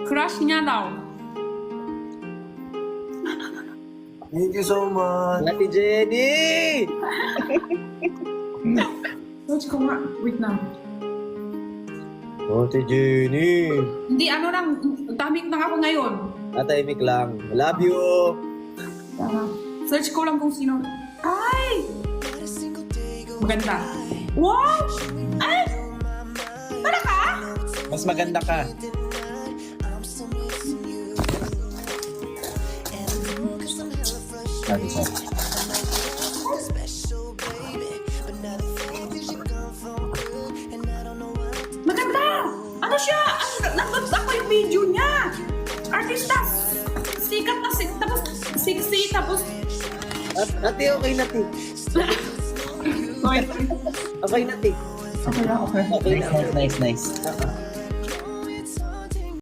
Crush niya daw. Thank you so much. Ate Jenny! Search ko nga. Wait lang. Ate Jenny! Hindi, ano lang. Tamik lang ako ngayon. Atahimik lang. Love you! Tama. Search ko lang kung sino. Ay! Maganda. Wow! Ay! Para ka? Mas maganda ka. Sabi ko. Maganda! Ano siya? Nanood ako yung video niya. Artista. Sikat na sikat. Tapos sexy. Tapos... Ate, okay na, te. Okay. Okay na, te. Okay lang, okay. Okay na. Nice.